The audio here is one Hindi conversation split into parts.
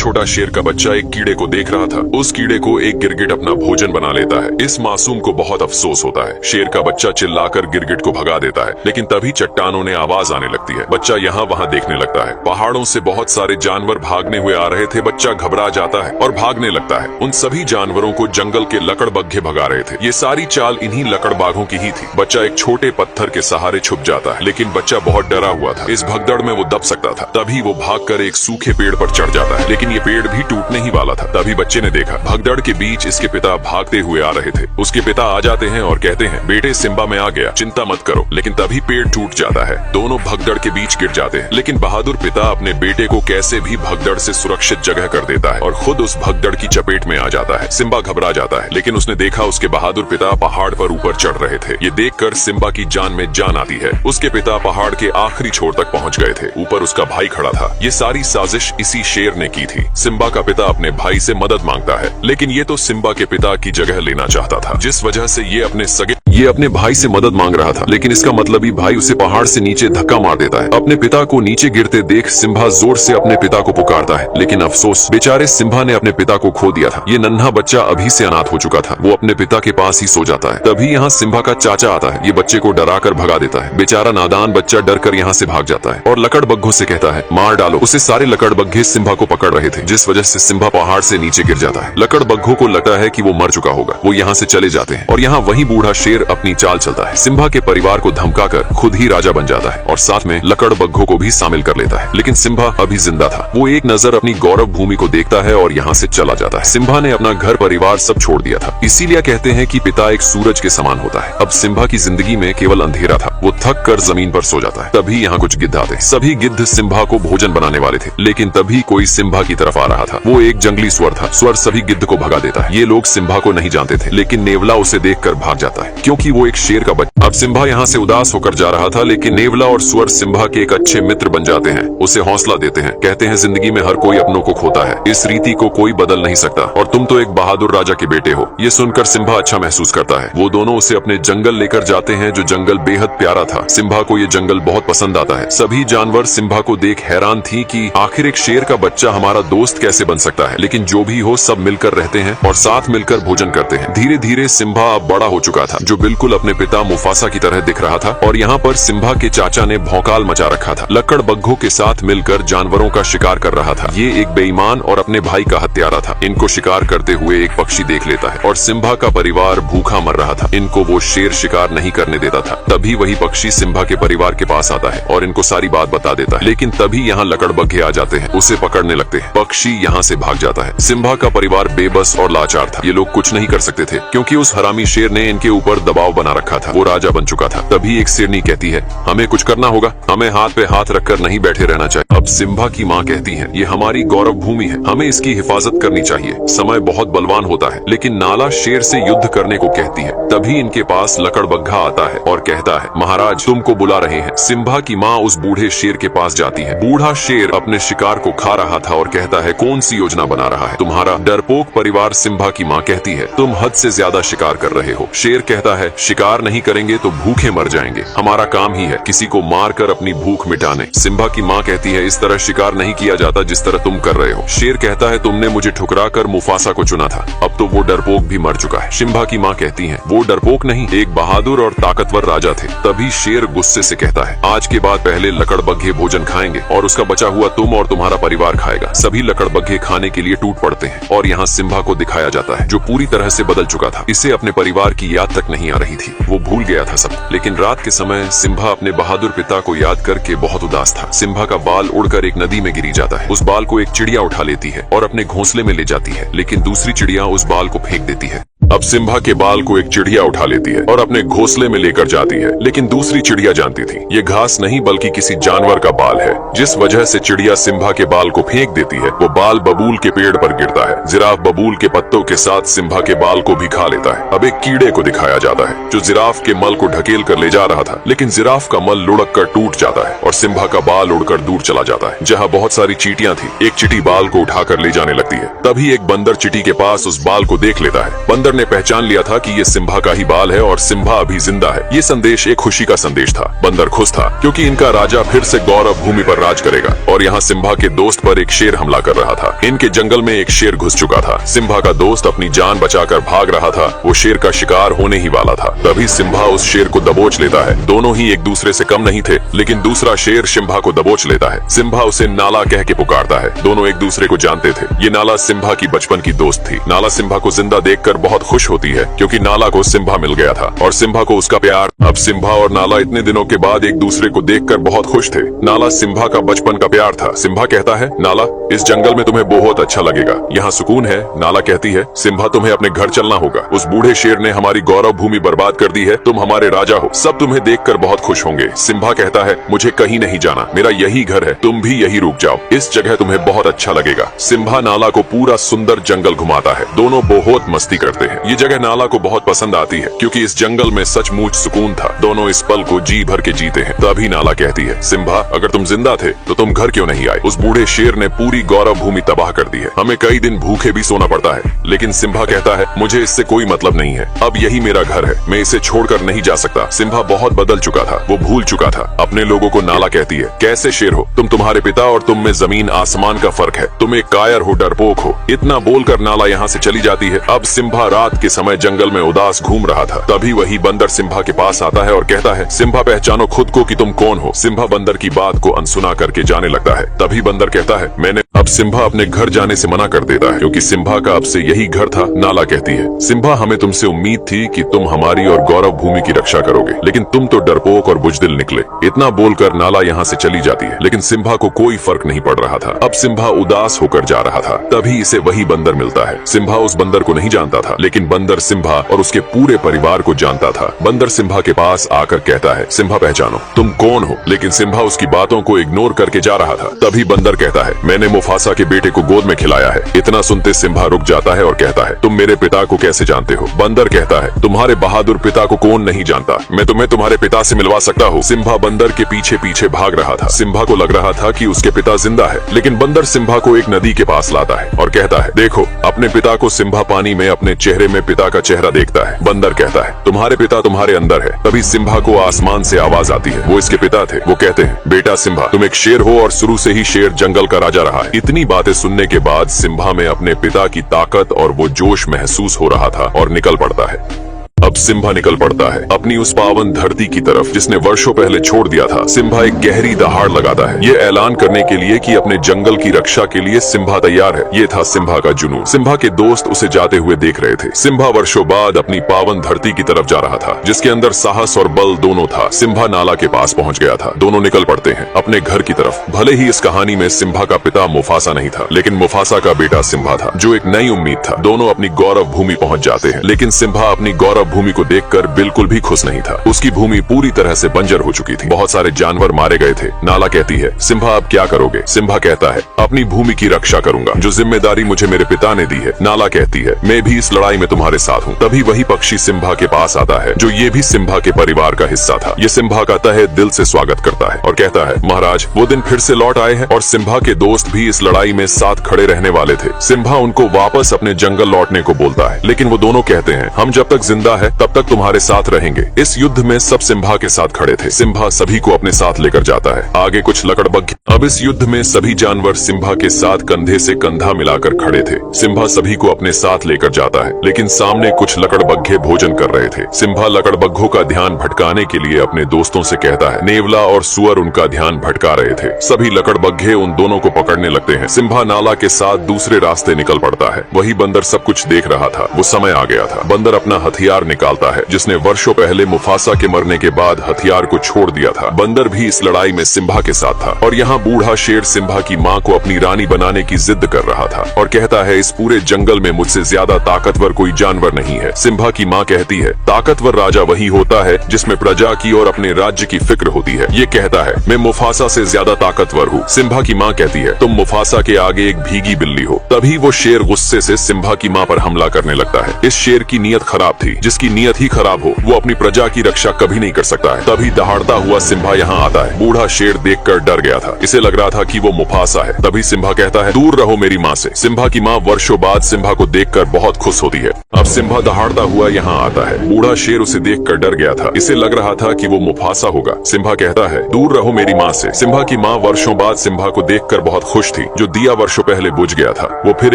छोटा शेर का बच्चा एक कीड़े को देख रहा था। उस कीड़े को एक गिरगिट अपना भोजन बना लेता है। इस मासूम को बहुत अफसोस होता है। शेर का बच्चा चिल्लाकर गिरगिट को भगा देता है, लेकिन तभी चट्टानों ने आवाज आने लगती है। बच्चा यहाँ वहाँ देखने लगता है। पहाड़ों से बहुत सारे जानवर भागने हुए आ रहे थे। बच्चा घबरा जाता है और भागने लगता है। उन सभी जानवरों को जंगल के लकड़बग्घे भगा रहे थे। ये सारी चाल इन्हीं लकड़बाघों की ही थी। बच्चा एक छोटे पत्थर के सहारे छुप जाता है, लेकिन बच्चा बहुत डरा हुआ था। इस भगदड़ में वो दब सकता था। तभी वो भागकर एक सूखे पेड़ पर चढ़ जाता है, लेकिन ये पेड़ भी टूटने ही वाला था। तभी बच्चे ने देखा भगदड़ के बीच इसके पिता भागते हुए आ रहे थे। उसके पिता आ जाते हैं और कहते हैं, बेटे सिम्बा में आ गया, चिंता मत करो। लेकिन तभी पेड़ टूट जाता है। दोनों भगदड़ के बीच गिर जाते हैं, लेकिन बहादुर पिता अपने बेटे को कैसे भी भगदड़ से सुरक्षित जगह कर देता है और खुद उस भगदड़ की चपेट में आ जाता है। सिम्बा घबरा जाता है, लेकिन उसने देखा उसके बहादुर पिता पहाड़ पर ऊपर चढ़ रहे थे। ये देखकर सिम्बा की जान में जान आती है। उसके पिता पहाड़ के आखिरी छोर तक पहुंच गए थे। ऊपर उसका भाई खड़ा था। ये सारी साजिश इसी शेर ने की थी। सिम्बा का पिता अपने भाई से मदद मांगता है, लेकिन ये तो सिम्बा के पिता की जगह लेना चाहता था, जिस वजह से ये अपने भाई से मदद मांग रहा था। लेकिन इसका मतलब ही भाई उसे पहाड़ से नीचे धक्का मार देता है। अपने पिता को नीचे गिरते देख सिम्बा जोर से अपने पिता को पुकारता है, लेकिन अफसोस, बेचारे सिम्बा ने अपने पिता को खो दिया था। ये नन्हा बच्चा अभी से अनाथ हो चुका था। वो अपने पिता के पास ही सो जाता है। तभी यहाँ सिम्बा का चाचा आता है। ये बच्चे को डरा कर भगा देता है। बेचारा नादान बच्चा डर कर यहाँ से भाग जाता है और लकड़बग्घों से कहता है, मार डालो उसे। सारे लकड़बग्घे सिम्बा को पकड़ रहे थे, जिस वजह से सिम्बा पहाड़ से नीचे गिर जाता है। लकड़बग्घों को लगता है कि वो मर चुका होगा। वो यहाँ से चले जाते हैं और यहाँ वही बूढ़ा शेर अपनी चाल चलता है। सिम्बा के परिवार को धमकाकर खुद ही राजा बन जाता है और साथ में लकड़बग्घों को भी शामिल कर लेता है। लेकिन सिम्बा अभी जिंदा था। वो एक नजर अपनी गौरव भूमि को देखता है और यहाँ से चला जाता है। सिम्बा ने अपना घर परिवार सब छोड़ दिया था। इसीलिए कहते हैं कि पिता एक सूरज के समान होता है। अब सिम्बा की जिंदगी में केवल अंधेरा था। वो थक कर जमीन पर सो जाता है। तभी यहाँ कुछ गिद्ध आते हैं। सभी गिद्ध सिम्बा को भोजन बनाने वाले थे, लेकिन तभी कोई सिम्बा की तरफ आ रहा था। वो एक जंगली स्वर था। स्वर सभी गिद्ध को भगा देता है। ये लोग सिम्बा को नहीं जानते थे, लेकिन नेवला उसे देखकर भाग जाता है, क्योंकि वो एक शेर का बच्चा। अब सिम्बा यहाँ से उदास होकर जा रहा था, लेकिन नेवला और स्वर सिम्बा के एक अच्छे मित्र बन जाते हैं। उसे हौसला देते हैं। कहते हैं, जिंदगी में हर कोई अपनों को खोता है। इस रीति को कोई बदल नहीं सकता और तुम तो एक बहादुर राजा के बेटे हो। ये सुनकर सिम्बा अच्छा महसूस करता है। वो दोनों उसे अपने जंगल लेकर जाते हैं, जो जंगल बेहद प्यारा था। सिम्बा को ये जंगल बहुत पसंद आता है। सभी जानवर सिम्बा को देख हैरान थी कि आखिर एक शेर का बच्चा हमारा दोस्त कैसे बन सकता है। लेकिन जो भी हो, सब मिलकर रहते हैं और साथ मिलकर भोजन करते हैं। धीरे धीरे सिम्बा अब बड़ा हो चुका था, जो बिल्कुल अपने पिता मुफासा की तरह दिख रहा था। और यहाँ पर सिम्बा के चाचा ने भौकाल मचा रखा था। लकड़बग्घों के साथ मिलकर जानवरों का शिकार कर रहा था। ये एक बेईमान और अपने भाई का हत्यारा था। इनको शिकार करते हुए एक पक्षी देख लेता है और सिम्बा का परिवार भूखा मर रहा था। इनको वो शेर शिकार नहीं करने देता था। तभी वही पक्षी सिम्बा के परिवार के पास आता है और इनको सारी बात बता देता है। लेकिन तभी यहाँ लकड़बग्घे आ जाते हैं, उसे पकड़ने लगते हैं। पक्षी यहाँ से भाग जाता है। सिम्बा का परिवार बेबस और लाचार था। ये लोग कुछ नहीं कर सकते थे, क्योंकि उस हरामी शेर ने इनके ऊपर दबाव बना रखा था। वो राजा बन चुका था। तभी एक शेरनी कहती है, हमें कुछ करना होगा। हमें हाथ पे हाथ रखकर नहीं बैठे रहना चाहिए। अब सिम्बा की माँ कहती है, ये हमारी गौरव भूमि है, हमें इसकी हिफाजत करनी चाहिए। समय बहुत बलवान होता है, लेकिन नाला शेर से युद्ध करने को कहती है। तभी इनके पास लकड़बग्घा आता है और कहता है, महाराज तुमको बुला रहे हैं। सिम्बा की माँ उस बूढ़े शेर के पास जाती है। बूढ़ा शेर अपने शिकार को खा रहा था और कहता है, कौन सी योजना बना रहा है तुम्हारा डरपोक परिवार। सिम्बा की माँ कहती है, तुम हद से ज्यादा शिकार कर रहे हो। शेर कहता है, शिकार नहीं करेंगे तो भूखे मर जाएंगे। हमारा काम ही है किसी को मार कर अपनी भूख मिटाने। सिम्बा की माँ कहती है, इस तरह शिकार नहीं किया जाता जिस तरह तुम कर रहे हो। शेर कहता है, तुमने मुझे ठुकरा कर मुफासा को चुना था, अब तो वो डरपोक भी मर चुका है। सिम्बा की माँ कहती है, वो डरपोक नहीं, एक बहादुर और ताकतवर राजा थे। तभी शेर गुस्से से कहता है, आज के बाद पहले लकड़बग्घे भोजन खाएंगे और उसका बचा हुआ तुम और तुम्हारा परिवार खाएगा। सभी लकड़बग्घे खाने के लिए टूट पड़ते हैं और यहाँ सिम्बा को दिखाया जाता है, जो पूरी तरह से बदल चुका था। इसे अपने परिवार की याद तक नहीं आ रही थी। वो भूल गया था सब। लेकिन रात के समय सिम्बा अपने बहादुर पिता को याद करके बहुत उदास था। सिम्बा का बाल उड़कर एक नदी में गिरी जाता है। उस बाल को एक चिड़िया उठा लेती है और अपने घोंसले में ले जाती है, लेकिन दूसरी चिड़िया उस बाल को फेंक देती है। अब सिम्बा के बाल को एक चिड़िया उठा लेती है और अपने घोंसले में लेकर जाती है, लेकिन दूसरी चिड़िया जानती थी ये घास नहीं बल्कि किसी जानवर का बाल है, जिस वजह से चिड़िया सिम्बा के बाल को फेंक देती है। वो बाल बबूल के पेड़ पर गिरता है। जिराफ बबूल के पत्तों के साथ सिम्बा के बाल को भी खा लेता है। अब एक कीड़े को दिखाया जाता है, जो जिराफ के मल को ढकेल कर ले जा रहा था, लेकिन जिराफ का मल लुढ़क कर टूट जाता है और सिम्बा का बाल उड़कर दूर चला जाता है, जहाँ बहुत सारी चींटियां थी। एक चींटी बाल को उठाकर ले जाने लगती है। तभी एक बंदर चींटी के पास उस बाल को देख लेता है। बंदर ने पहचान लिया था कि ये सिम्बा का ही बाल है और सिम्बा अभी जिंदा है। ये संदेश एक खुशी का संदेश था। बंदर खुश था क्योंकि इनका राजा फिर से गौरव भूमि पर राज करेगा। और यहाँ सिम्बा के दोस्त पर एक शेर हमला कर रहा था। इनके जंगल में एक शेर घुस चुका था। सिम्बा का दोस्त अपनी जान बचाकर भाग रहा था। वो शेर का शिकार होने ही वाला था। तभी सिम्बा उस शेर को दबोच लेता है। दोनों ही एक दूसरे से कम नहीं थे, लेकिन दूसरा शेर सिम्बा को दबोच लेता है। सिम्बा उसे नाला कह के पुकारता है। दोनों एक दूसरे को जानते थे। ये नाला सिम्बा की बचपन की दोस्त थी। नाला सिम्बा को जिंदा देखकर बहुत खुश होती है क्योंकि नाला को सिम्बा मिल गया था और सिम्बा को उसका प्यार। अब सिम्बा और नाला इतने दिनों के बाद एक दूसरे को देखकर बहुत खुश थे। नाला सिम्बा का बचपन का प्यार था। सिम्बा कहता है, नाला इस जंगल में तुम्हें बहुत अच्छा लगेगा, यहाँ सुकून है। नाला कहती है, सिम्बा तुम्हें अपने घर चलना होगा। उस बूढ़े शेर ने हमारी गौरव भूमि बर्बाद कर दी है। तुम हमारे राजा हो, सब तुम्हें देखकर बहुत खुश होंगे। सिम्बा कहता है, मुझे कहीं नहीं जाना, मेरा यही घर है, तुम भी यही रुक जाओ, इस जगह तुम्हें बहुत अच्छा लगेगा। सिम्बा नाला को पूरा सुंदर जंगल घुमाता है। दोनों बहुत मस्ती करते हैं। ये जगह नाला को बहुत पसंद आती है क्योंकि इस जंगल में सचमुच सुकून था। दोनों इस पल को जी भर के जीते हैं। तभी नाला कहती है, सिम्बा अगर तुम जिंदा थे तो तुम घर क्यों नहीं आए? उस बूढ़े शेर ने पूरी गौरव भूमि तबाह कर दी है। हमें कई दिन भूखे भी सोना पड़ता है। लेकिन सिम्बा कहता है, मुझे इससे कोई मतलब नहीं है, अब यही मेरा घर है, मैं इसे छोड़कर नहीं जा सकता। सिम्बा बहुत बदल चुका था, वो भूल चुका था अपने लोगों को। नाला कहती है, कैसे शेर हो तुम? तुम्हारे पिता और तुम में जमीन आसमान का फर्क है। तुम एक कायर हो, डरपोक हो। इतना बोलकर नाला यहाँ से चली जाती है। अब सिम्बा रात के समय जंगल में उदास घूम रहा था। तभी वही बंदर सिम्बा के पास आता है और कहता है, सिम्बा पहचानो खुद को कि तुम कौन हो। सिम्बा बंदर की बात को अनसुना करके जाने लगता है। तभी बंदर कहता है, मैंने अब सिम्बा अपने घर जाने से मना कर देता है क्योंकि सिम्बा का अब से यही घर था। नाला कहती है, सिम्बा हमें तुमसे उम्मीद थी कि तुम हमारी और गौरव भूमि की रक्षा करोगे, लेकिन तुम तो डरपोक और बुजदिल निकले। इतना बोलकर नाला यहाँ से चली जाती है। लेकिन सिम्बा को कोई फर्क नहीं पड़ रहा था। अब सिम्बा उदास होकर जा रहा था। तभी इसे वही बंदर मिलता है। सिम्बा उस बंदर को नहीं जानता था, लेकिन बंदर सिम्बा और उसके पूरे परिवार को जानता था। बंदर सिम्बा के पास आकर कहता है, सिम्बा पहचानो तुम कौन हो। लेकिन सिम्बा उसकी बातों को इग्नोर करके जा रहा था। तभी बंदर कहता है, मैंने मुफासा के बेटे को गोद में खिलाया है। इतना सुनते सिम्बा रुक जाता है और कहता है, तुम मेरे पिता को कैसे जानते हो? बंदर कहता है, तुम्हारे बहादुर पिता को कौन नहीं जानता, मैं तुम्हें तुम्हारे पिता से मिलवा सकता हूँ। सिम्बा बंदर के पीछे पीछे भाग रहा था। सिम्बा को लग रहा था कि उसके पिता जिंदा है, लेकिन बंदर सिम्बा को एक नदी के पास लाता है और कहता है, देखो अपने पिता को। सिम्बा पानी में अपने चेहरे में पिता का चेहरा देखता है। बंदर कहता है, तुम्हारे पिता तुम्हारे अंदर है। तभी सिम्बा को आसमान से आवाज आती है। वो इसके पिता थे। वो कहते हैं, बेटा सिम्बा तुम एक शेर हो और शुरू से ही शेर जंगल का राजा रहा है। इतनी बातें सुनने के बाद सिम्बा में अपने पिता की ताकत और वो जोश महसूस हो रहा था और निकल पड़ता है। अब सिम्बा निकल पड़ता है अपनी उस पावन धरती की तरफ जिसने वर्षों पहले छोड़ दिया था। सिम्बा एक गहरी दहाड़ लगाता है, ये ऐलान करने के लिए कि अपने जंगल की रक्षा के लिए सिम्बा तैयार है। ये था सिम्बा का जुनून। सिम्बा के दोस्त उसे जाते हुए देख रहे थे। सिम्बा वर्षों बाद अपनी पावन धरती की तरफ जा रहा था, जिसके अंदर साहस और बल दोनों था। सिम्बा नाला के पास पहुंच गया था। दोनों निकल पड़ते हैं अपने घर की तरफ। भले ही इस कहानी में सिम्बा का पिता मुफासा नहीं था, लेकिन मुफासा का बेटा सिम्बा था, जो एक नई उम्मीद था। दोनों अपनी गौरव भूमि पहुंच जाते हैं, लेकिन सिम्बा अपनी गौरव भूमि को देखकर बिल्कुल भी खुश नहीं था। उसकी भूमि पूरी तरह से बंजर हो चुकी थी। बहुत सारे जानवर मारे गए थे। नाला कहती है, सिम्बा अब क्या करोगे? सिम्बा कहता है, अपनी भूमि की रक्षा करूंगा, जो जिम्मेदारी मुझे मेरे पिता ने दी है। नाला कहती है, मैं भी इस लड़ाई में तुम्हारे साथ हूँ। तभी वही पक्षी सिम्बा के पास आता है, जो ये भी सिम्बा के परिवार का हिस्सा था। ये सिम्बा का तहे दिल से स्वागत करता है और कहता है, महाराज वो दिन फिर से लौट आए हैं और सिम्बा के दोस्त भी इस लड़ाई में साथ खड़े रहने वाले थे। सिम्बा उनको वापस अपने जंगल लौटने को बोलता है, लेकिन वो दोनों कहते हैं, हम जब तक जिंदा है तब तक तुम्हारे साथ रहेंगे। इस युद्ध में सब सिम्बा के साथ खड़े थे। सिम्बा सभी को अपने साथ लेकर जाता है। आगे कुछ लकड़बग्घे। अब इस युद्ध में सभी जानवर सिम्बा के साथ कंधे से कंधा मिलाकर खड़े थे। सिम्बा सभी को अपने साथ लेकर जाता है, लेकिन सामने कुछ लकड़बग्घे भोजन कर रहे थे। सिम्बा लकड़बग्घों का ध्यान भटकाने के लिए अपने दोस्तों से कहता है। नेवला और सुअर उनका ध्यान भटका रहे थे। सभी लकड़बग्घे उन दोनों को पकड़ने लगते हैं। सिम्बा नाला के साथ दूसरे रास्ते निकल पड़ता है। वही बंदर सब कुछ देख रहा था। वो समय आ गया था। बंदर अपना हथियार निकालता है, जिसने वर्षों पहले मुफासा के मरने के बाद हथियार को छोड़ दिया था। बंदर भी इस लड़ाई में सिम्बा के साथ था और यहाँ बूढ़ा शेर सिम्बा की माँ को अपनी रानी बनाने की जिद कर रहा था और कहता है, इस पूरे जंगल में मुझसे ज्यादा ताकतवर कोई जानवर नहीं है। सिम्बा की माँ कहती है, ताकतवर राजा वही होता है जिसमें प्रजा की और अपने राज्य की फिक्र होती है। ये कहता है, मैं मुफासा से ज्यादा ताकतवर हूँ। सिम्बा की माँ कहती है, तुम मुफासा के आगे एक भीगी बिल्ली हो। तभी वो शेर गुस्से से सिम्बा की माँ पर हमला करने लगता है। इस शेर की नीयत खराब थी। जिसकी नीयत ही खराब हो वो अपनी प्रजा की रक्षा कभी नहीं कर सकता है। तभी दहाड़ता हुआ सिम्बा यहाँ आता है। बूढ़ा शेर देखकर डर गया था। इसे लग रहा था कि वो मुफासा है। तभी सिम्बा कहता है, दूर रहो मेरी माँ से। सिम्बा की माँ वर्षों बाद सिम्बा को देखकर बहुत खुश होती है। अब सिम्बा दहाड़ता हुआ यहाँ आता है। बूढ़ा शेर उसे देखकर डर गया था। इसे लग रहा था कि वो मुफासा होगा। सिम्बा कहता है, दूर रहो मेरी माँ से। सिम्बा की माँ वर्षों बाद सिम्बा को देखकर बहुत खुश थी। जो दिया वर्षों पहले बुझ गया था वो फिर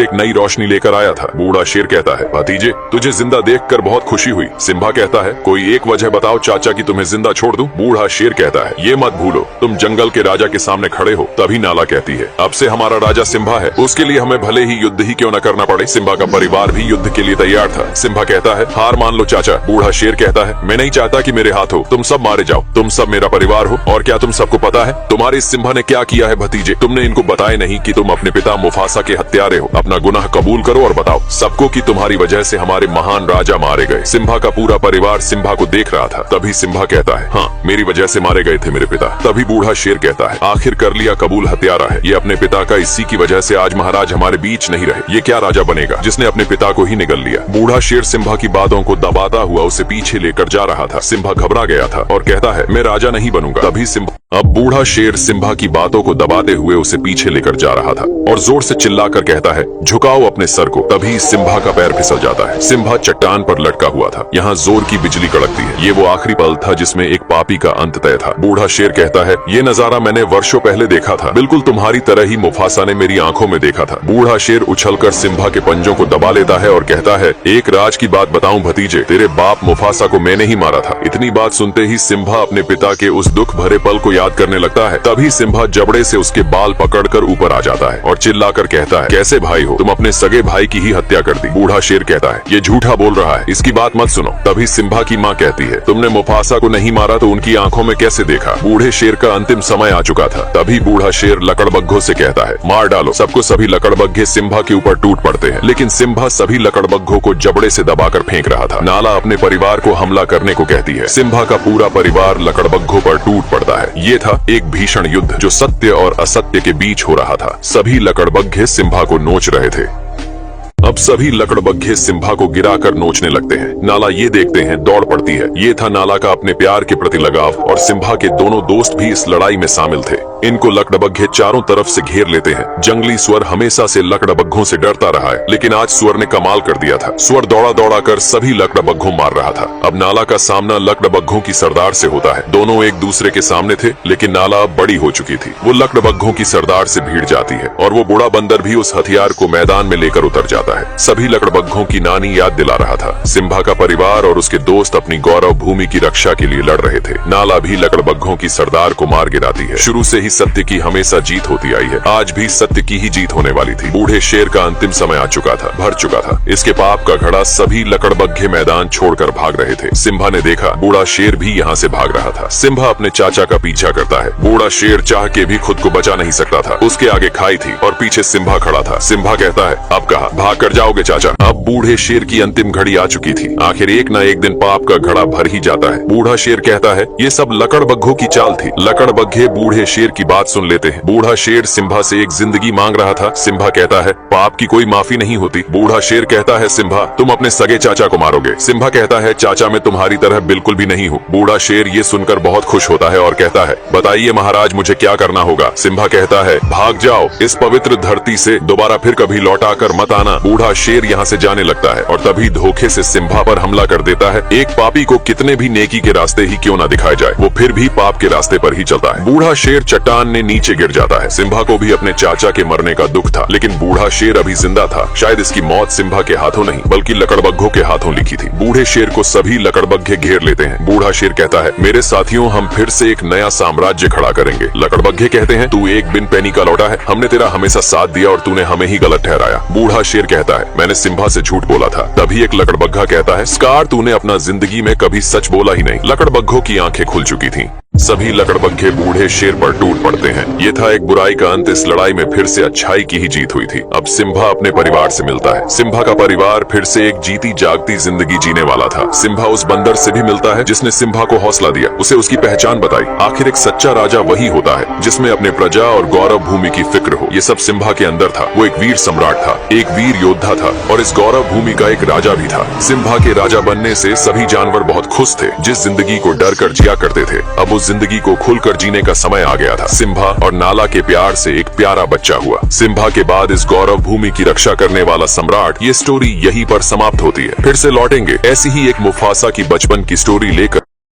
एक नई रोशनी लेकर आया था। बूढ़ा शेर कहता है, भतीजे तुझे जिंदा देखकर बहुत खुशी हुई। सिम्बा कहता है, कोई एक वजह बताओ चाचा की तुम्हें जिंदा छोड़ दूं। बूढ़ा शेर कहता है, ये मत भूलो तुम जंगल के राजा के सामने खड़े हो। तभी नाला कहती है, अब से हमारा राजा सिम्बा है, उसके लिए हमें भले ही युद्ध ही क्यों न करना पड़े। सिम्बा का परिवार भी युद्ध के लिए तैयार था। सिम्बा कहता है, हार मान लो चाचा। बूढ़ा शेर कहता है, मैं नहीं चाहता कि मेरे हाथ हो, तुम सब मारे जाओ। तुम सब मेरा परिवार हो और क्या तुम सबको पता है तुम्हारे सिम्बा ने क्या किया है भतीजे? तुमने इनको बताया नहीं कि तुम अपने पिता मुफासा के हत्यारे हो। अपना गुनाह कबूल करो और बताओ सबको कि तुम्हारी वजह से हमारे महान राजा मारे गए। सिम्बा का पूरा परिवार सिम्बा को देख रहा था। तभी सिम्बा कहता है, हाँ मेरी वजह से मारे गए थे मेरे पिता। तभी बूढ़ा शेर कहता है, आखिर कर लिया कबूल हत्यारा है ये अपने पिता का, इसी की वजह से आज महाराज हमारे बीच नहीं रहे। ये क्या राजा बनेगा जिसने अपने पिता को ही निगल लिया। बूढ़ा शेर सिम्बा की बातों को दबाता हुआ उसे पीछे लेकर जा रहा था। सिम्बा घबरा गया था और कहता है, मैं राजा नहीं बनूंगा। तभी सिम्बा अब बूढ़ा शेर सिम्बा की बातों को दबाते हुए उसे पीछे लेकर जा रहा था और जोर से चिल्लाकर कहता है, झुकाओ अपने सर को। तभी सिम्बा का पैर फिसल जाता है। सिम्बा चट्टान पर लटका हुआ था। यहाँ जोर की बिजली कड़कती है। ये वो आखिरी पल था जिसमें एक पापी का अंत तय था। बूढ़ा शेर कहता है, ये नजारा मैंने वर्षों पहले देखा था, बिल्कुल तुम्हारी तरह ही मुफासा ने मेरी आंखों में देखा था। बूढ़ा शेर उछलकर सिम्बा के पंजों को दबा लेता है और कहता है, एक राज की बात बताऊं भतीजे, तेरे बाप मुफासा को मैंने ही मारा था। इतनी बात सुनते ही सिम्बा अपने पिता के उस दुख भरे पल को याद करने लगता है। तभी सिम्बा जबड़े से उसके बाल पकड़कर ऊपर आ जाता है और चिल्लाकर कहता है, कैसे भाई हो तुम, अपने सगे भाई की ही हत्या कर दी। बूढ़ा शेर कहता है, ये झूठा बोल रहा है, इसकी बात मत सुनो। तभी सिम्बा की माँ कहती है, तुमने मुफासा को नहीं मारा तो उनकी आंखों में कैसे देखा। बूढ़े शेर का अंतिम समय आ चुका था। तभी बूढ़ा शेर लकड़बग्घों से कहता है, मार डालो सबको। सभी लकड़बग्घे सिम्बा के ऊपर टूट पड़ते हैं, लेकिन सिम्बा सभी लकड़बग्घों को जबड़े से दबाकर फेंक रहा था। नाला अपने परिवार को हमला करने को कहती है। सिम्बा का पूरा परिवार लकड़बग्घों पर टूट पड़ता है। ये था एक भीषण युद्ध जो सत्य और असत्य के बीच हो रहा था। सभी लकड़बग्घे सिम्बा को नोच रहे थे। अब सभी लकड़बग्घे सिम्बा को गिराकर नोचने लगते हैं। नाला ये देखते हैं, दौड़ पड़ती है। ये था नाला का अपने प्यार के प्रति लगाव और सिम्बा के दोनों दोस्त भी इस लड़ाई में शामिल थे। इनको लकड़बग्घे चारों तरफ से घेर लेते हैं। जंगली स्वर हमेशा से लकड़बग्घों से डरता रहा है, लेकिन आज स्वर ने कमाल कर दिया था। स्वर दौड़ा दौड़ा कर सभी लकड़बग्घों मार रहा था। अब नाला का सामना लकड़बग्घों की सरदार से होता है। दोनों एक दूसरे के सामने थे, लेकिन नाला अब बड़ी हो चुकी थी। वो लकड़बग्घों की सरदार से भिड़ जाती है और वो बूढ़ा बंदर भी उस हथियार को मैदान में लेकर उतर जाता है। सभी लकड़बग्घों की नानी याद दिला रहा था। सिम्बा का परिवार और उसके दोस्त अपनी गौरव भूमि की रक्षा के लिए लड़ रहे थे। नाला भी लकड़बग्घों की सरदार को मार गिराती है। शुरू से ही सत्य की हमेशा जीत होती आई है। आज भी सत्य की ही जीत होने वाली थी। बूढ़े शेर का अंतिम समय आ चुका था, भर चुका था। इसके पाप का घड़ा सभी लकड़बग्घे मैदान छोड़कर भाग रहे थे। सिम्बा ने देखा बूढ़ा शेर भी यहाँ से भाग रहा था। सिम्बा अपने चाचा का पीछा करता है। बूढ़ा शेर चाह के भी खुद को बचा नहीं सकता था। उसके आगे खाई थी और पीछे सिम्बा खड़ा था। सिम्बा कहता है, अब कहा भाग कर जाओगे चाचा। अब बूढ़े शेर की अंतिम घड़ी आ चुकी थी। आखिर एक न एक दिन पाप का घड़ा भर ही जाता है। बूढ़ा शेर कहता है, ये सब लकड़बग्घों की चाल थी। लकड़बग्घे बूढ़े शेर की बात सुन लेते हैं। बूढ़ा शेर सिम्बा से एक जिंदगी मांग रहा था। सिम्बा कहता है, पाप की कोई माफी नहीं होती। बूढ़ा शेर कहता है, सिम्बा तुम अपने सगे चाचा को मारोगे। सिम्बा कहता है, चाचा मैं तुम्हारी तरह बिल्कुल भी नहीं हूँ। बूढ़ा शेर ये सुनकर बहुत खुश होता है और कहता है, बताइए महाराज मुझे क्या करना होगा। सिम्बा कहता है, भाग जाओ इस पवित्र धरती से, दोबारा फिर कभी लौटा कर मत आना। बूढ़ा शेर यहाँ से जाने लगता है और तभी धोखे से सिम्बा पर हमला कर देता है। एक पापी को कितने भी नेकी के रास्ते ही क्यों न दिखाए जाए, वो फिर भी पाप के रास्ते पर ही चलता है। बूढ़ा शेर चट्टान ने नीचे गिर जाता है। सिम्बा को भी अपने चाचा के मरने का दुख था, लेकिन बूढ़ा शेर अभी जिंदा था। शायद इसकी मौत सिम्बा के हाथों नहीं बल्कि लकड़बग्घों के हाथों लिखी थी। बूढ़े शेर को सभी लकड़बग्घे घेर लेते हैं। बूढ़ा शेर कहता है, मेरे साथियों हम फिर से एक नया साम्राज्य खड़ा करेंगे। लकड़बग्घे कहते हैं, तू एक बिन पैनी का लौटा है, हमने तेरा हमेशा साथ दिया और तूने हमें ही गलत ठहराया। बूढ़ा शेर कहता है, मैंने सिम्बा से झूठ बोला था। तभी एक लकड़बग्घा कहता है, स्कार तूने अपना जिंदगी में कभी सच बोला ही नहीं। लकड़बग्घों की आंखें खुल चुकी थीं। सभी लकड़बग्घे बूढ़े शेर पर टूट पड़ते हैं। ये था एक बुराई का अंत। इस लड़ाई में फिर से अच्छाई की ही जीत हुई थी। अब सिम्बा अपने परिवार से मिलता है। सिम्बा का परिवार फिर से एक जीती जागती जिंदगी जीने वाला था। सिम्बा उस बंदर से भी मिलता है जिसने सिम्बा को हौसला दिया, उसे उसकी पहचान बताई। आखिर एक सच्चा राजा वही होता है जिसमें अपने प्रजा और गौरव भूमि की फिक्र हो। ये सब सिम्बा के अंदर था। वो एक वीर सम्राट था, एक वीर योद्धा था और इस गौरव भूमि का एक राजा भी था। सिम्बा के राजा बनने से सभी जानवर बहुत खुश थे। जिस जिंदगी को डर कर जिया करते थे, अब उस जिंदगी को खुलकर जीने का समय आ गया था। सिम्बा और नाला के प्यार से एक प्यारा बच्चा हुआ। सिम्बा के बाद इस गौरव भूमि की रक्षा करने वाला सम्राट, ये स्टोरी यहीं पर समाप्त होती है। फिर से लौटेंगे ऐसी ही एक मुफासा की बचपन की स्टोरी लेकर